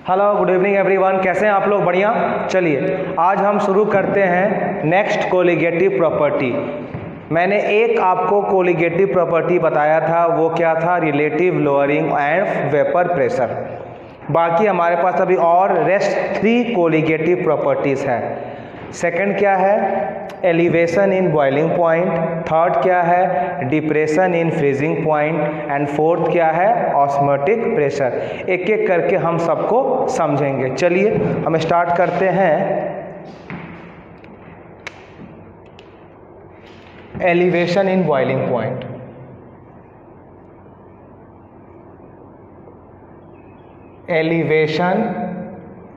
Hello, good evening everyone. कैसे हैं आप लोग? बढ़िया। चलिए आज हम शुरू करते हैं नेक्स्ट कोलिगेटिव प्रॉपर्टी। मैंने एक आपको कोलिगेटिव प्रॉपर्टी बताया था, वो क्या था? Relative lowering and vapour pressure. बाकी हमारे पास अभी और रेस्ट 3 कोलिगेटिव प्रॉपर्टीज़ है। सेकंड क्या है? Elevation in boiling point. Third क्या है? Depression in freezing point. And fourth क्या है? Osmotic pressure. एक एक करके हम सबको समझेंगे। चलिए हम स्टार्ट करते हैं। Elevation in boiling point. Elevation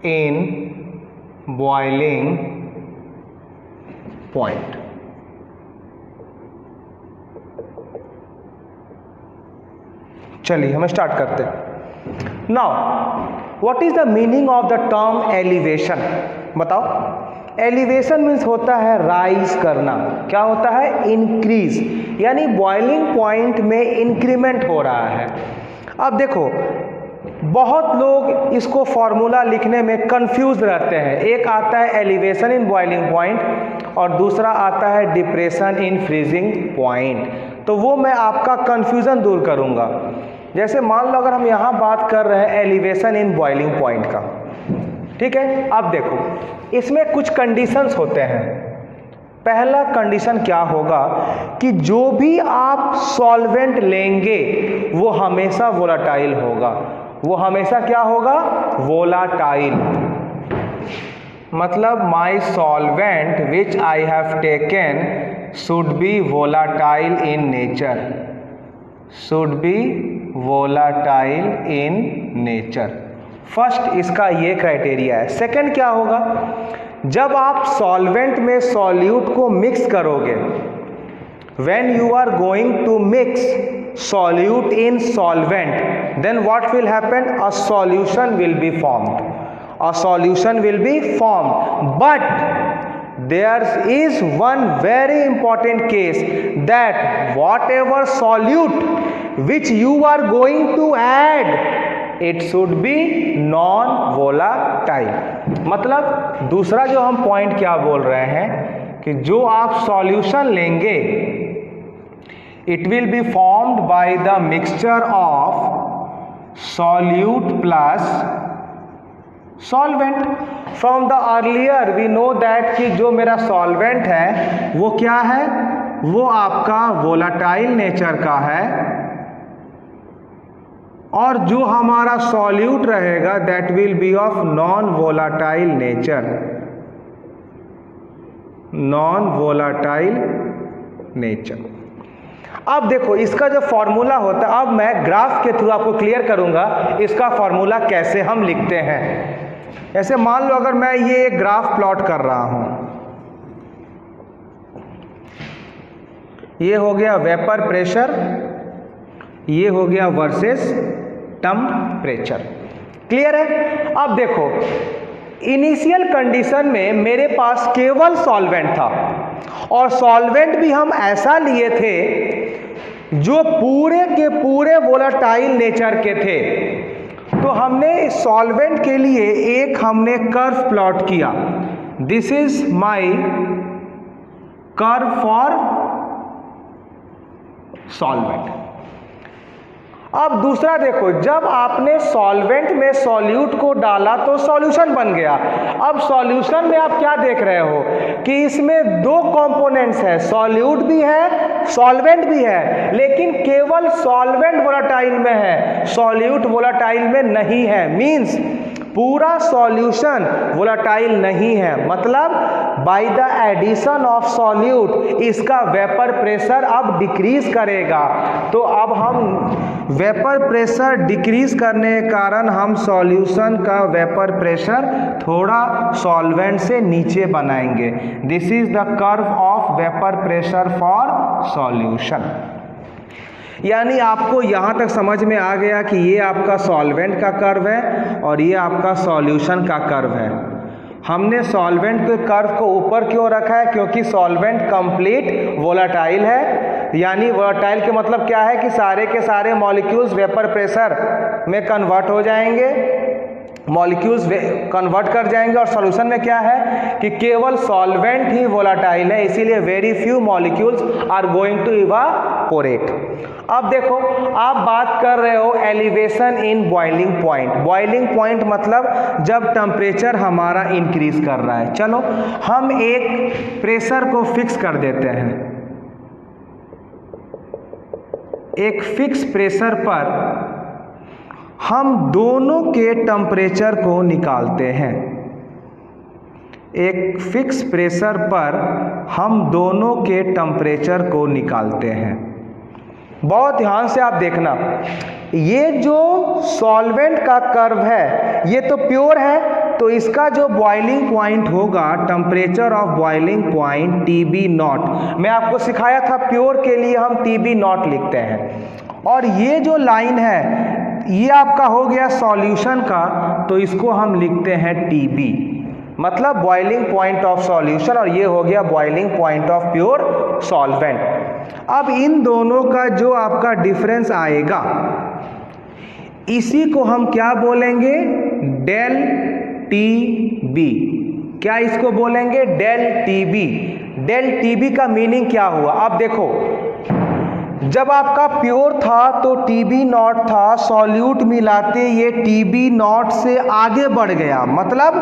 in boiling point. चलिए हम स्टार्ट करते हैं। Now what is the meaning of the term elevation? बताओ। एलिवेशन मीन्स होता है राइज करना। क्या होता है? इंक्रीज, यानी बॉइलिंग पॉइंट में इंक्रीमेंट हो रहा है। अब देखो, बहुत लोग इसको फॉर्मूला लिखने में कंफ्यूज रहते हैं। एक आता है एलिवेशन इन बॉइलिंग पॉइंट और दूसरा आता है डिप्रेशन इन फ्रीजिंग पॉइंट। तो वो मैं आपका कंफ्यूजन दूर करूंगा। जैसे मान लो अगर हम यहाँ बात कर रहे हैं एलिवेशन इन बॉइलिंग पॉइंट का, ठीक है। अब देखो, इसमें कुछ कंडीशंस होते हैं। पहला कंडीशन क्या होगा कि जो भी आप सॉल्वेंट लेंगे वो हमेशा वोलाटाइल होगा। वो हमेशा क्या होगा? वोलाटाइल। मतलब my solvent which I have taken should be volatile in nature. Should be volatile in nature. First इसका ये क्राइटेरिया है। सेकंड क्या होगा? जब आप सॉल्वेंट में सॉल्यूट को मिक्स करोगे, when you are going to mix solute in solvent, then what will happen? A solution will be formed. A solution will be formed. But there is one very important case, that whatever solute which you are going to add, it should be non volatile। मतलब दूसरा जो हम point क्या बोल रहे हैं कि जो आप सॉल्यूशन लेंगे, it will be formed by the mixture of solute plus solvent. From the earlier we know that कि जो मेरा सॉल्वेंट है वो क्या है? वो आपका वोलाटाइल नेचर का है, और जो हमारा सॉल्यूट रहेगा that will be of non volatile nature. Non volatile nature. अब देखो, इसका जो फॉर्मूला होता है, अब मैं ग्राफ के थ्रू आपको क्लियर करूंगा इसका फॉर्मूला कैसे हम लिखते हैं। ऐसे मान लो अगर मैं ये एक ग्राफ प्लॉट कर रहा हूं, ये हो गया वेपर प्रेशर, ये हो गया वर्सेस टेम्परेचर। क्लियर है? अब देखो, इनिशियल कंडीशन में मेरे पास केवल सॉल्वेंट था, और सॉल्वेंट भी हम ऐसा लिए थे जो पूरे के पूरे वोलाटाइल नेचर के थे। तो हमने सॉल्वेंट के लिए एक हमने कर्व प्लॉट किया। This is my curve for solvent. अब दूसरा देखो, जब आपने सॉल्वेंट में सॉल्यूट को डाला तो सॉल्यूशन बन गया। अब सॉल्यूशन में आप क्या देख रहे हो कि इसमें 2 कंपोनेंट्स है, सॉल्यूट भी है, सॉल्वेंट भी है, लेकिन केवल सॉल्वेंट वोलाटाइल में है, सॉल्यूट वोलाटाइल में नहीं है। मींस पूरा सॉल्यूशन वोलाटाइल नहीं है। मतलब by the addition of solute इसका वेपर प्रेशर अब डिक्रीज करेगा। तो अब हम वेपर प्रेशर डिक्रीज करने के कारण हम सॉल्यूशन का वेपर प्रेशर थोड़ा सॉल्वेंट से नीचे बनाएंगे। This is the curve of vapour pressure for solution. यानी आपको यहाँ तक समझ में आ गया कि ये आपका सॉल्वेंट का कर्व है और ये आपका सॉल्यूशन का कर्व है। हमने सॉल्वेंट के कर्व को ऊपर क्यों रखा है? क्योंकि सॉल्वेंट कंप्लीट वोलाटाइल है। यानी वोलाटाइल के मतलब क्या है कि सारे के सारे मॉलिक्यूल्स वेपर प्रेशर में कन्वर्ट हो जाएंगे। मॉलिक्यूल्स कन्वर्ट कर जाएंगे और सॉल्यूशन में क्या है कि केवल सॉल्वेंट ही वोलाटाइल है, इसीलिए very few molecules are going to evaporate. अब देखो, आप बात कर रहे हो elevation in boiling point. Boiling point मतलब जब टेम्परेचर हमारा इंक्रीज कर रहा है। चलो हम एक प्रेशर को फिक्स कर देते हैं, एक फिक्स प्रेशर पर हम दोनों के टेम्परेचर को निकालते हैं। एक फिक्स प्रेशर पर हम दोनों के टेम्परेचर को निकालते हैं। बहुत ध्यान से आप देखना, ये जो सॉल्वेंट का कर्व है ये तो प्योर है, तो इसका जो बॉइलिंग पॉइंट होगा, temperature of boiling point TB not. मैं आपको सिखाया था प्योर के लिए हम TB नॉट लिखते हैं। और ये जो लाइन है ये आपका हो गया सॉल्यूशन का, तो इसको हम लिखते हैं TB, मतलब बॉइलिंग पॉइंट ऑफ सॉल्यूशन, और ये हो गया boiling point of pure solvent. अब इन दोनों का जो आपका डिफरेंस आएगा इसी को हम क्या बोलेंगे, डेल TB। क्या इसको बोलेंगे, डेल TB। डेल TB का मीनिंग क्या हुआ, अब देखो, जब आपका प्योर था तो TB नॉट था, सॉल्यूट मिलाते ये TB नॉट से आगे बढ़ गया, मतलब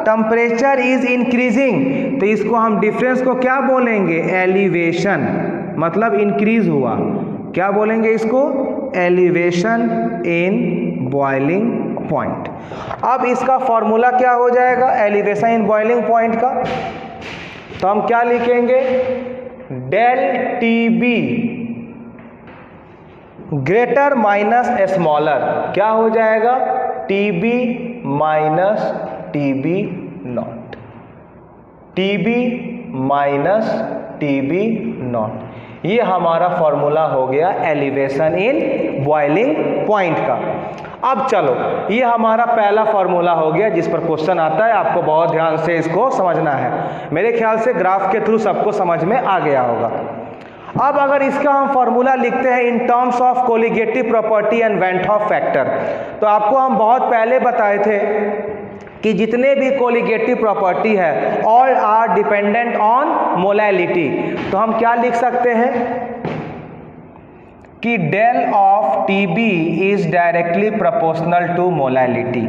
टेम्परेचर इज इंक्रीजिंग, तो इसको हम डिफरेंस को क्या बोलेंगे, एलिवेशन, मतलब इंक्रीज हुआ। क्या बोलेंगे इसको, एलिवेशन इन बॉइलिंग पॉइंट। अब इसका फॉर्मूला क्या हो जाएगा एलिवेशन इन बॉइलिंग पॉइंट का, तो हम क्या लिखेंगे, del TB greater minus smaller, क्या हो जाएगा, TB minus TB not, TB minus TB not. ये हमारा फॉर्मूला हो गया एलिवेशन इन बॉइलिंग पॉइंट का। अब चलो, ये हमारा पहला फॉर्मूला हो गया जिस पर क्वेश्चन आता है, आपको बहुत ध्यान से इसको समझना है। मेरे ख्याल से ग्राफ के थ्रू सबको समझ में आ गया होगा। अब अगर इसका हम फॉर्मूला लिखते हैं इन terms of colligative property and when of factor, तो आपको हम बहुत पहले बताए थे कि जितने भी कोलिगेटिव प्रॉपर्टी है all are dependent on molality, तो हम क्या लिख सकते हैं कि del of TB is directly proportional to molality.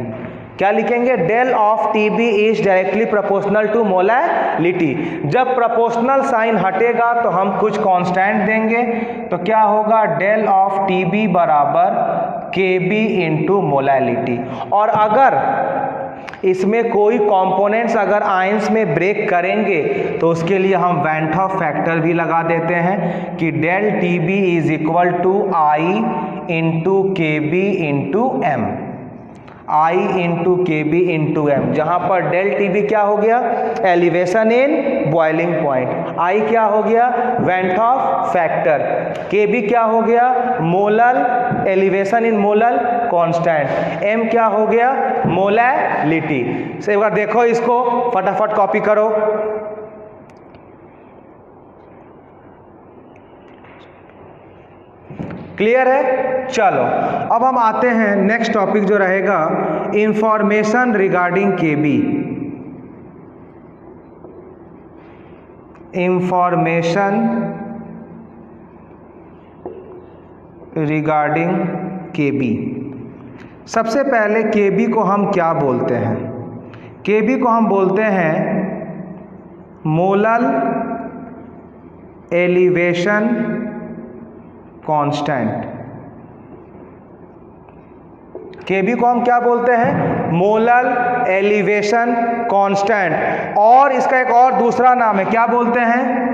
क्या लिखेंगे, del of TB is directly proportional to molality. जब प्रोपोर्शनल साइन हटेगा तो हम कुछ कांस्टेंट देंगे, तो क्या होगा, डेल ऑफ TB बराबर KB इंटू मोलैलिटी। और अगर इसमें कोई कंपोनेंट्स अगर आयंस में ब्रेक करेंगे तो उसके लिए हम वैन ऑफ फैक्टर भी लगा देते हैं कि del TB is equal to I into KB into M, I into KB into M, जहाँ पर डेल TB क्या हो गया, elevation in boiling point, I क्या हो गया, वेंट ऑफ फैक्टर, KB क्या हो गया, molal elevation in molal constant, M क्या हो गया, मोलैलिटी। से एक बार देखो इसको, फटाफट कॉपी करो। क्लियर है। चलो अब हम आते हैं नेक्स्ट टॉपिक जो रहेगा इंफॉर्मेशन रिगार्डिंग केबी। इंफॉर्मेशन रिगार्डिंग केबी। सबसे पहले केबी को हम क्या बोलते हैं? केबी को हम बोलते हैं मोलल एलिवेशन कांस्टेंट। केबी को हम क्या बोलते हैं? Molal elevation constant. और इसका एक और दूसरा नाम है, क्या बोलते हैं?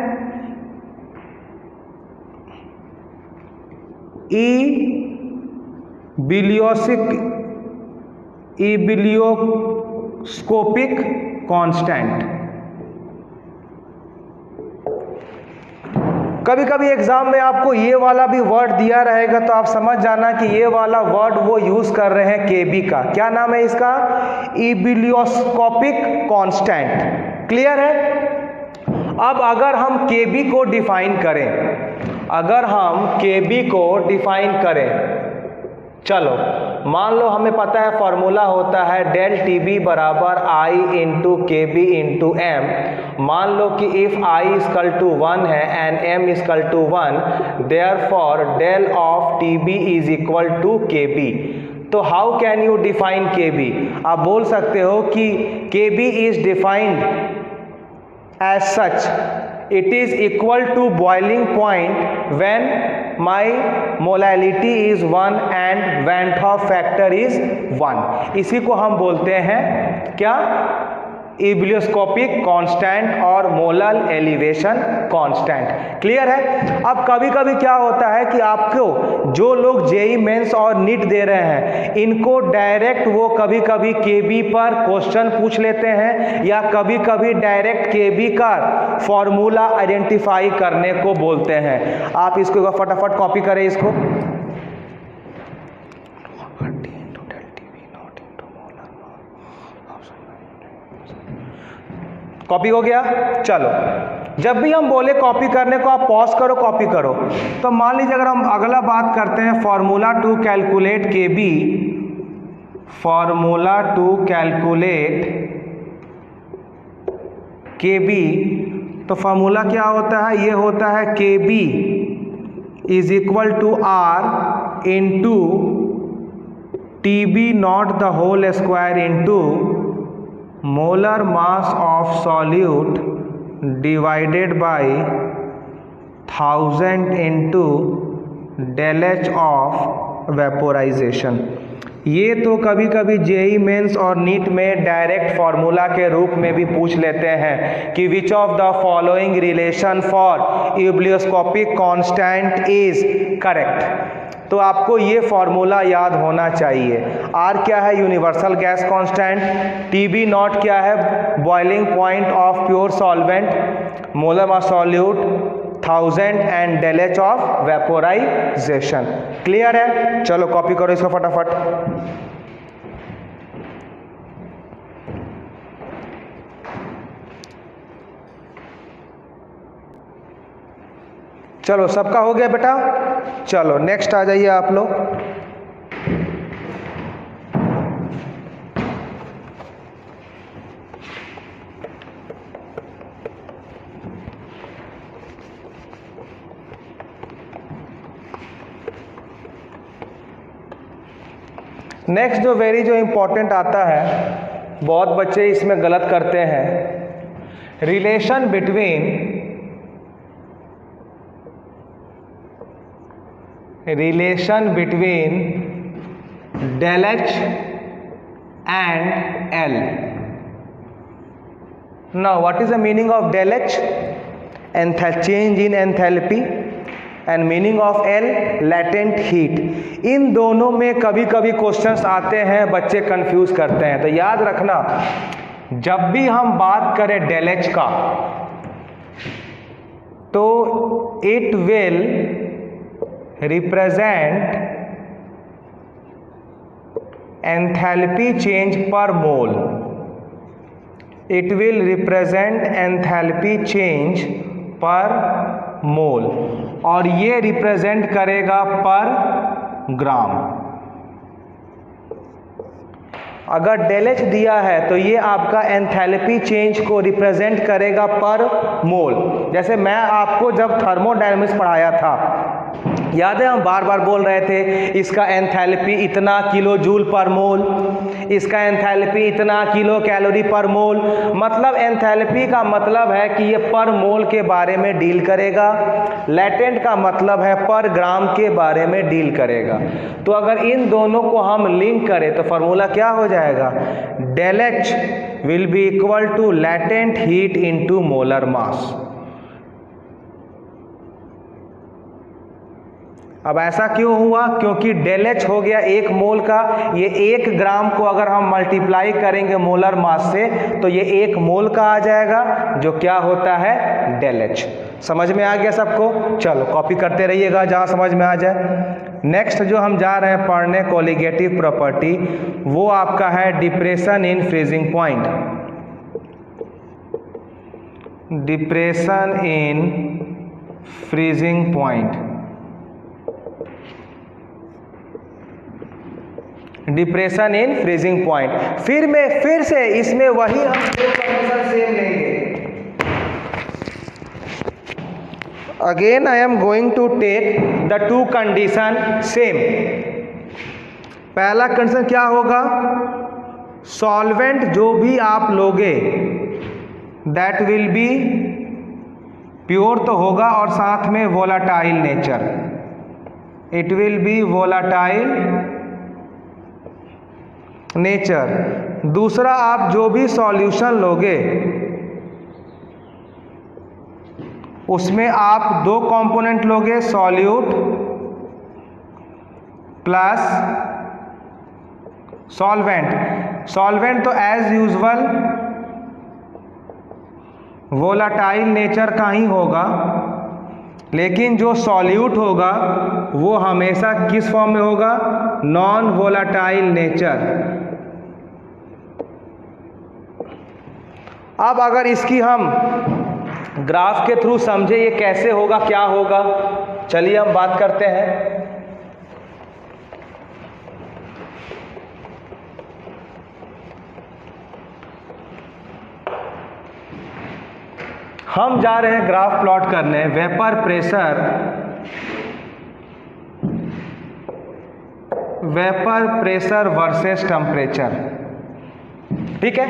Ebullioscopic constant. कभी कभी एग्जाम में आपको ये वाला भी वर्ड दिया रहेगा तो आप समझ जाना कि ये वाला वर्ड वो यूज कर रहे हैं केबी का। क्या नाम है इसका? Ebullioscopic constant. क्लियर है। अब अगर हम केबी को डिफाइन करें, अगर हम केबी को डिफाइन करें चलो मान लो हमें पता है फॉर्मूला होता है डेल टी बी बराबर I into K B into M. मान लो कि इफ आई इजकल टू 1 है and M is equal to 1, therefore del of T B is equal to K B. तो how can you define K B? आप बोल सकते हो कि K B is defined as such, it is equal to boiling point when my molality is 1 and Van't Hoff factor is 1। इसी को हम बोलते हैं क्या? इबिलियोस्कोपिक कांस्टेंट और मोलल एलिवेशन कांस्टेंट। क्लियर है? अब कभी कभी क्या होता है कि आपको जो लोग जेई मेंस और नीट दे रहे हैं इनको डायरेक्ट वो कभी कभी केबी पर क्वेश्चन पूछ लेते हैं या कभी कभी डायरेक्ट केबी का फॉर्मूला आइडेंटिफाई करने को बोलते हैं। आप इसको फटाफट कॉपी करें इसको। कॉपी हो गया? चलो जब भी हम बोले कॉपी करने को आप पॉज करो, कॉपी करो। तो मान लीजिए अगर हम अगला बात करते हैं formula to calculate K B, formula to calculate K B, तो फॉर्मूला क्या होता है? ये होता है K B is equal to R into T B not the whole square into molar mass of solute divided by 1000 into del H of vaporization। ये तो कभी कभी जेई मेंस और नीट में डायरेक्ट फॉर्मूला के रूप में भी पूछ लेते हैं कि which of the following relation for ebullioscopic constant is correct. तो आपको ये फॉर्मूला याद होना चाहिए। आर क्या है? Universal gas constant. T B not क्या है? Boiling point of pure solvent, molar mass solute 1000 and del H of vaporisation. Clear है? चलो कॉपी करो इसको फटाफट। चलो सबका हो गया बेटा? चलो नेक्स्ट आ जाइए आप लोग। नेक्स्ट जो इम्पोर्टेंट आता है, बहुत बच्चे इसमें गलत करते हैं, relation between del H and L। Now what is the meaning of del H? Change in enthalpy, and meaning of L latent heat। इन दोनों में कभी कभी क्वेश्चंस आते हैं, बच्चे कंफ्यूज करते हैं। तो याद रखना जब भी हम बात करें del H का तो it will represent enthalpy change per mole। It will represent enthalpy change per mole और ये रिप्रेजेंट करेगा पर ग्राम। अगर del H दिया है तो ये आपका एंथैल्पी चेंज को रिप्रेजेंट करेगा पर मोल। जैसे मैं आपको जब थर्मोडायनेमिक्स पढ़ाया था, याद है हम बार बार बोल रहे थे इसका एंथैल्पी इतना किलो जूल पर मोल, इसका एंथैल्पी इतना किलो कैलोरी पर मोल। मतलब एंथैल्पी का मतलब है कि ये पर मोल के बारे में डील करेगा, लैटेंट का मतलब है पर ग्राम के बारे में डील करेगा। तो अगर इन दोनों को हम लिंक करें तो फार्मूला क्या हो जाएगा? del H will be equal to latent heat into molar mass. अब ऐसा क्यों हुआ? क्योंकि del H हो गया 1 मोल का, ये 1 ग्राम को अगर हम मल्टीप्लाई करेंगे मोलर मास से तो ये 1 मोल का आ जाएगा, जो क्या होता है? del H। समझ में आ गया सबको? चलो कॉपी करते रहिएगा जहाँ समझ में आ जाए। नेक्स्ट जो हम जा रहे हैं पढ़ने कोलिगेटिव प्रॉपर्टी, वो आपका है depression in freezing point. Depression in freezing point. Depression in freezing point. फिर से इसमें वही हम दो कंडीशन सेम लेंगे। Again I am going to take the two condition same. पहला कंडीशन क्या होगा, सॉल्वेंट जो भी आप लोगे दैट विल बी प्योर तो होगा और साथ में volatile nature, it will B volatile nature. दूसरा, आप जो भी सॉल्यूशन लोगे उसमें आप दो कंपोनेंट लोगे, सॉल्यूट प्लस सॉल्वेंट। सॉल्वेंट तो एज यूजुअल वोलाटाइल नेचर का ही होगा, लेकिन जो सॉल्यूट होगा वो हमेशा किस फॉर्म में होगा, नॉन वोलाटाइल नेचर। अब अगर इसकी हम ग्राफ के थ्रू समझे ये कैसे होगा, क्या होगा, चलिए हम बात करते हैं। हम जा रहे हैं ग्राफ प्लॉट करने, वेपर प्रेशर वर्सेस टेम्परेचर। ठीक है,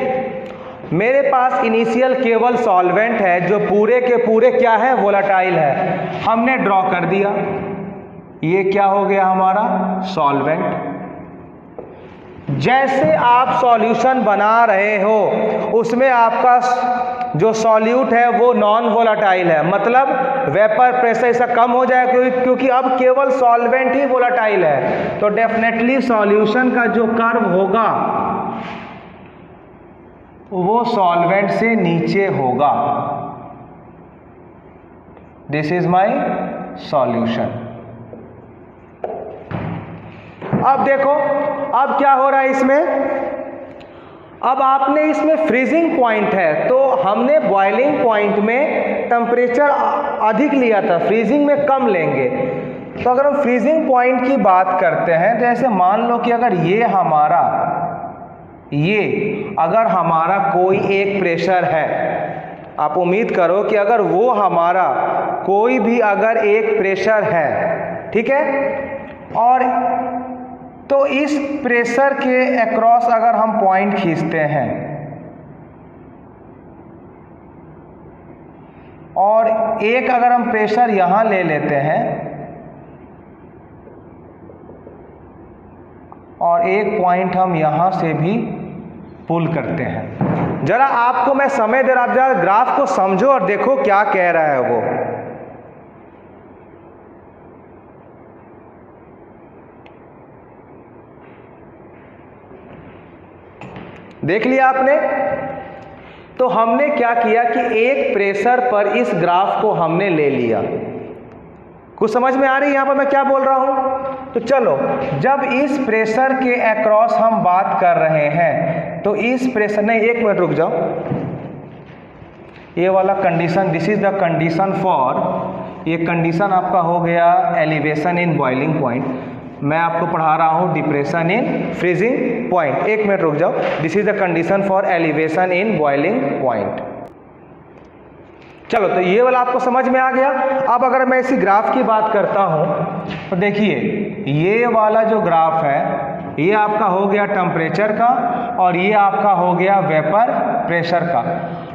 मेरे पास इनिशियल केवल सॉल्वेंट है जो पूरे के पूरे क्या है, वोलाटाइल है। हमने ड्रॉ कर दिया, ये क्या हो गया हमारा सॉल्वेंट। जैसे आप सॉल्यूशन बना रहे हो उसमें आपका जो सॉल्यूट है वो नॉन वोलाटाइल है, मतलब वेपर प्रेशर इसका कम हो जाए क्योंकि अब केवल सॉल्वेंट ही वोलाटाइल है। तो डेफिनेटली सॉल्यूशन का जो कर्व होगा वो सॉल्वेंट से नीचे होगा। This is my solution. अब देखो अब क्या हो रहा है इसमें, अब आपने इसमें फ्रीजिंग पॉइंट है तो हमने बॉइलिंग पॉइंट में टेम्परेचर अधिक लिया था, फ्रीजिंग में कम लेंगे। तो अगर हम फ्रीजिंग पॉइंट की बात करते हैं तो ऐसे मान लो कि अगर अगर हमारा कोई एक प्रेशर है, आप उम्मीद करो कि अगर वो हमारा कोई भी अगर एक प्रेशर है, ठीक है, और तो इस प्रेशर के अक्रॉस अगर हम पॉइंट खींचते हैं और एक अगर हम प्रेशर यहां ले लेते हैं और एक पॉइंट हम यहां से भी पुल करते हैं। जरा आपको मैं समय दे रहा, आप जरा ग्राफ को समझो और देखो क्या कह रहा है वो। देख लिया आपने। तो हमने क्या किया कि एक प्रेशर पर इस ग्राफ को हमने ले लिया। कुछ समझ में आ रही है यहां पर मैं क्या बोल रहा हूं? तो चलो, जब इस प्रेशर के अक्रॉस हम बात कर रहे हैं तो इस प्रेशर, नहीं एक मिनट रुक जाओ, ये वाला condition, this is the condition for, ये कंडीशन आपका हो गया एलिवेशन इन बॉइलिंग पॉइंट। मैं आपको पढ़ा रहा हूँ डिप्रेशन इन फ्रीजिंग पॉइंट। एक मिनट रुक जाओ, this is the condition for elevation in boiling point. चलो, तो ये वाला आपको समझ में आ गया। अब अगर मैं इसी ग्राफ की बात करता हूँ तो देखिए, ये वाला जो ग्राफ है ये आपका हो गया टेम्परेचर का और ये आपका हो गया वेपर प्रेशर का।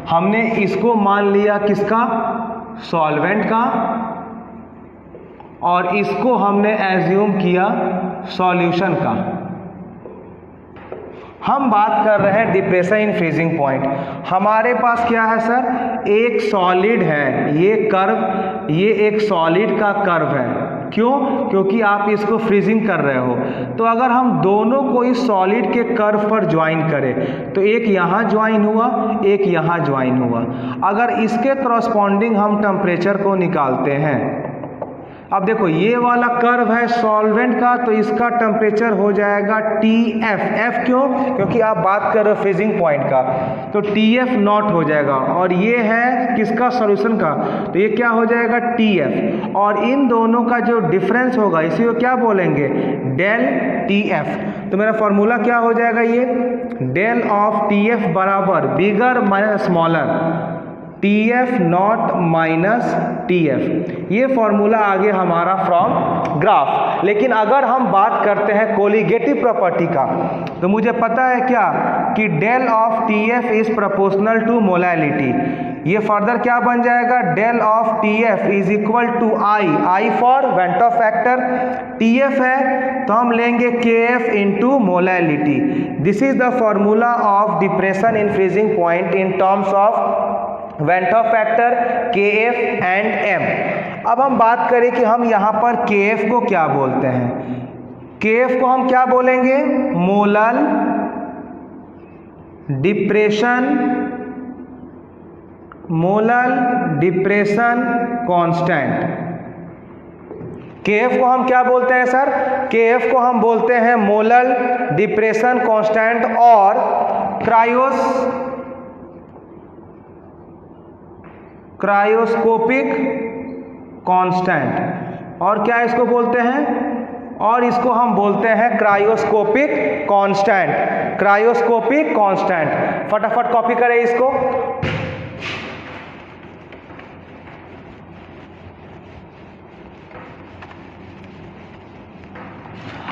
हमने इसको मान लिया किसका, सॉल्वेंट का, और इसको हमने एज्यूम किया सॉल्यूशन का। हम बात कर रहे हैं डिप्रेशन इन फ्रीजिंग पॉइंट। हमारे पास क्या है सर, एक सॉलिड है, ये कर्व, ये एक सॉलिड का कर्व है। क्यों? क्योंकि आप इसको फ्रीजिंग कर रहे हो। तो अगर हम दोनों को इस सॉलिड के कर्व पर ज्वाइन करें तो एक यहाँ ज्वाइन हुआ, एक यहाँ ज्वाइन हुआ। अगर इसके करस्पॉन्डिंग हम टेम्परेचर को निकालते हैं, अब देखो ये वाला कर्व है सॉल्वेंट का, तो इसका टेम्परेचर हो जाएगा TF। F क्यों? क्योंकि आप बात कर रहे हो फ्रीजिंग पॉइंट का, तो TF नॉट हो जाएगा। और ये है किसका? सॉल्यूशन का, तो ये क्या हो जाएगा? TF। और इन दोनों का जो डिफरेंस होगा इसी को क्या बोलेंगे? Del TF। तो मेरा फॉर्मूला क्या हो जाएगा? ये डेल ऑफ TF बराबर bigger minus smaller TF naught minus TF। ये फॉर्मूला आगे हमारा फ्रॉम ग्राफ। लेकिन अगर हम बात करते हैं कोलिगेटिव प्रॉपर्टी का, तो मुझे पता है क्या कि del of TF is proportional to molality. ये फर्दर क्या बन जाएगा? Del of TF is equal to I for van't Hoff factor, TF है तो हम लेंगे KF into molality. This is the formula of depression in freezing point in terms of van't Hoff factor KF and M। अब हम बात करें कि हम यहाँ पर KF को क्या बोलते हैं। KF को हम क्या बोलेंगे? Molar depression constant. KF को हम क्या बोलते हैं सर? KF को हम बोलते हैं मोलर डिप्रेशन कांस्टेंट और क्रायोस्कोपिक कांस्टेंट। और क्या इसको बोलते हैं? और इसको हम बोलते हैं क्रायोस्कोपिक कांस्टेंट। फटाफट कॉपी करें इसको।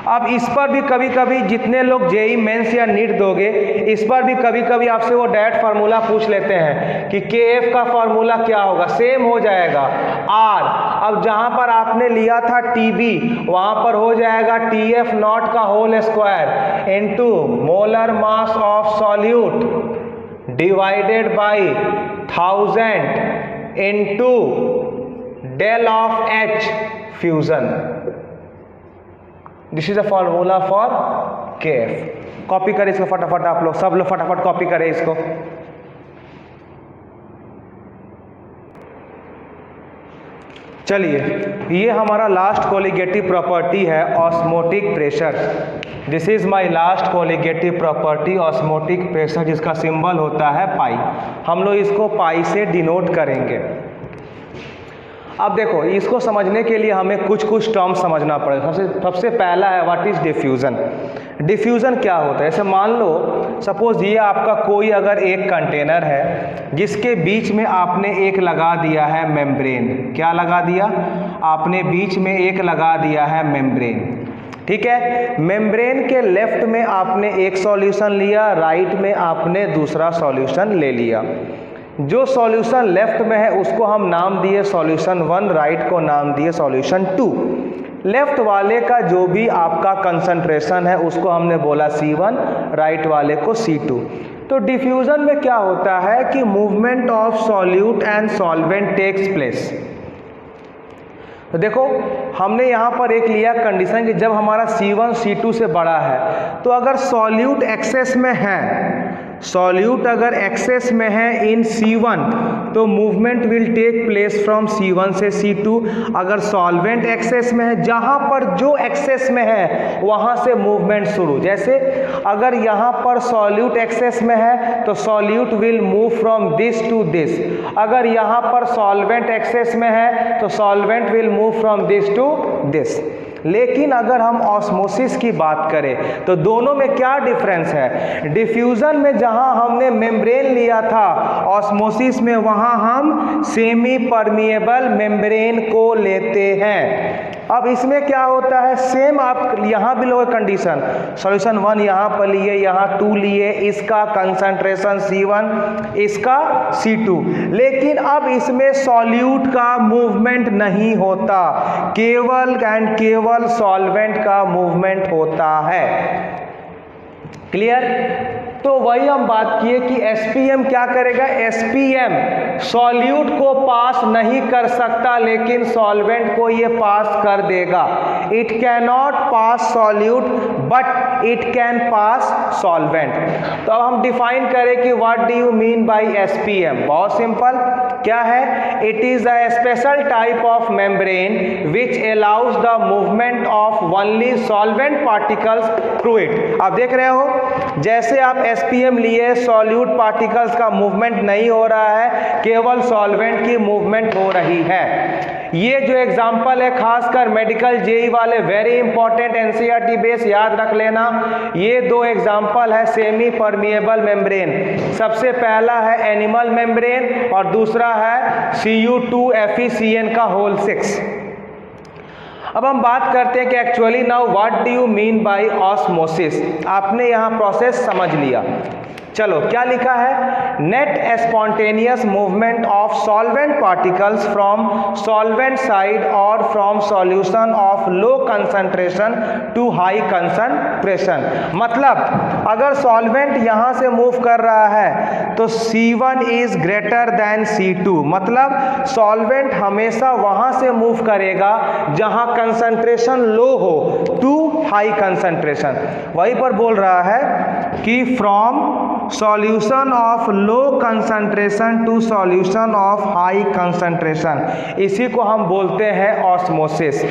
अब इस पर भी कभी कभी जितने लोग जेई मेंस या नीट दोगे, इस पर भी कभी कभी आपसे वो डायरेक्ट फार्मूला पूछ लेते हैं कि KF का फार्मूला क्या होगा। सेम हो जाएगा R। अब जहां पर आपने लिया था TB, वहां पर हो जाएगा TF नॉट का whole square into molar mass of solute divided by 1000 into del of H fusion. This is the formula for KF। Copy करें इसको फटाफट, आप लोग सब लोग फटाफट कॉपी करें इसको। चलिए, ये हमारा लास्ट कोलिगेटिव प्रॉपर्टी है osmotic pressure. This is my last colligative property osmotic pressure, जिसका सिंबल होता है पाई। हम लोग इसको पाई से डिनोट करेंगे। अब देखो, इसको समझने के लिए हमें कुछ टर्म समझना पड़ेगा। सबसे पहला है व्हाट इज डिफ्यूज़न। डिफ्यूज़न क्या होता है? जैसे मान लो सपोज ये आपका कोई अगर एक कंटेनर है जिसके बीच में आपने एक लगा दिया है मेम्ब्रेन। क्या लगा दिया? आपने बीच में एक लगा दिया है मेम्ब्रेन। ठीक है, मेम्ब्रेन के लेफ्ट में आपने एक सॉल्यूशन लिया, राइट में आपने दूसरा सॉल्यूशन ले लिया। जो सॉल्यूशन लेफ्ट में है उसको हम नाम दिए सॉल्यूशन 1, राइट को नाम दिए सॉल्यूशन 2। लेफ्ट वाले का जो भी आपका कंसंट्रेशन है उसको हमने बोला C1, राइट वाले को C2। तो डिफ्यूजन में क्या होता है कि movement of solute and solvent takes place. तो देखो, हमने यहाँ पर एक लिया कंडीशन कि जब हमारा C1 C2 से बड़ा है, तो अगर सॉल्यूट एक्सेस में है, सॉल्यूट अगर एक्सेस में है इन C1, तो movement will take place from C1 से C2। अगर सॉल्वेंट एक्सेस में है, जहाँ पर जो एक्सेस में है वहाँ से मूवमेंट शुरू। जैसे अगर यहाँ पर सॉल्यूट एक्सेस में है तो solute will move from this to this. अगर यहाँ पर सॉल्वेंट एक्सेस में है तो solvent will move from this to this. लेकिन अगर हम ऑस्मोसिस की बात करें तो दोनों में क्या डिफरेंस है? डिफ्यूजन में जहां हमने मेम्ब्रेन लिया था, ऑस्मोसिस में वहां हम सेमी परमिएबल मेम्ब्रेन को लेते हैं। अब इसमें क्या होता है? सेम आप यहाँ भी लोगे कंडीशन, सॉल्यूशन 1 यहाँ पर लिए, यहाँ 2 लिए, इसका कंसंट्रेशन C1, इसका C2। लेकिन अब इसमें सॉल्यूट का मूवमेंट नहीं होता, केवल सॉल्वेंट का मूवमेंट होता है। क्लियर? तो वही हम बात किए कि SPM क्या करेगा? SPM सॉल्यूट को पास नहीं कर सकता, लेकिन सॉल्वेंट को ये पास कर देगा। It can not pass solute but it can pass solvent. तो अब हम डिफाइन करें कि what do you mean bye SPM. बहुत सिंपल, क्या है? It is a special type of membrane which allows the movement of only solvent particles through it. आप देख रहे हो, जैसे आप एसपीएम लिए, सॉल्यूट पार्टिकल्स का मूवमेंट नहीं हो रहा है, केवल सॉल्वेंट की मूवमेंट हो रही है। ये जो एग्जाम्पल है, खासकर मेडिकल जेई वाले, वेरी इंपॉर्टेंट, एनसीईआरटी बेस याद रख लेना। ये दो एग्जाम्पल है सेमी परमिएबल मेम्ब्रेन। सबसे पहला है एनिमल मेम्ब्रेन और दूसरा है Cu2FeCN का होल 6। अब हम बात करते हैं कि actually now what do you mean by osmosis. आपने यहाँ प्रोसेस समझ लिया। चलो, क्या लिखा है? Net spontaneous movement of solvent particles from solvent side और from solution of low concentration to high concentration. मतलब अगर सॉल्वेंट यहाँ से मूव कर रहा है तो C1 is greater than C2। मतलब सॉल्वेंट हमेशा वहाँ से मूव करेगा जहाँ कंसंट्रेशन लो हो, टू हाई कंसंट्रेशन। वहीं पर बोल रहा है कि from solution of low concentration to solution of high concentration, इसी को हम बोलते हैं ऑस्मोसिस।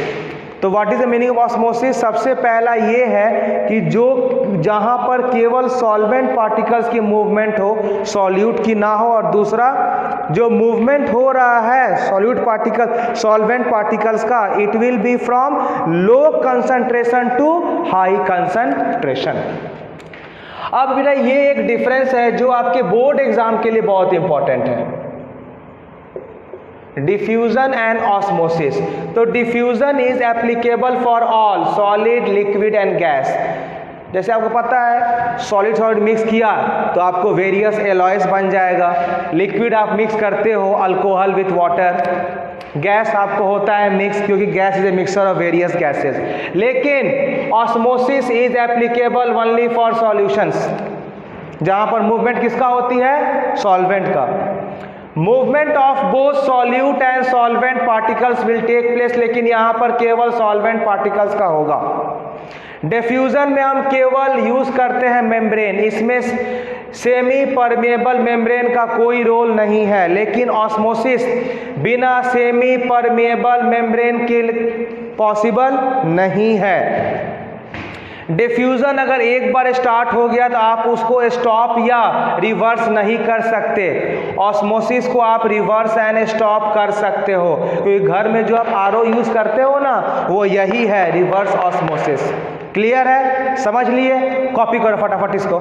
तो what is the meaning of osmosis? सबसे पहला ये है कि जो जहां पर केवल सॉल्वेंट पार्टिकल्स की मूवमेंट हो, सॉल्यूट की ना हो, और दूसरा जो मूवमेंट हो रहा है सॉल्यूट पार्टिकल सॉल्वेंट पार्टिकल्स का, it will be from low concentration to high concentration. अब बेटा ये एक डिफरेंस है जो आपके बोर्ड एग्जाम के लिए बहुत इंपॉर्टेंट है, डिफ्यूजन एंड ऑस्मोसिस। तो diffusion is applicable for all solid, liquid and gas. जैसे आपको पता है, सॉलिड सॉलिड मिक्स किया तो आपको वेरियस एलॉयस बन जाएगा। लिक्विड आप मिक्स करते हो अल्कोहल विथ वाटर। गैस आपको होता है मिक्स, क्योंकि gas is a mixture of various gases. लेकिन osmosis is applicable only for solutions, जहां पर मूवमेंट किसका होती है? सॉल्वेंट का। Movement of both solute and solvent particles will take place, लेकिन यहां पर केवल सॉल्वेंट पार्टिकल्स का होगा। डिफ्यूजन में हम केवल यूज करते हैं मेम्ब्रेन, इसमें सेमी परमेबल मेम्ब्रेन का कोई रोल नहीं है। लेकिन ऑस्मोसिस बिना सेमी परमेबल मेम्ब्रेन के पॉसिबल नहीं है। डिफ्यूजन अगर एक बार स्टार्ट हो गया तो आप उसको स्टॉप या रिवर्स नहीं कर सकते। ऑस्मोसिस को आप रिवर्स एंड स्टॉप कर सकते हो, क्योंकि घर में जो आप आरओ यूज करते हो ना, वो यही है, रिवर्स ऑस्मोसिस। क्लियर है? समझ लिए? कॉपी करो फटाफट इसको।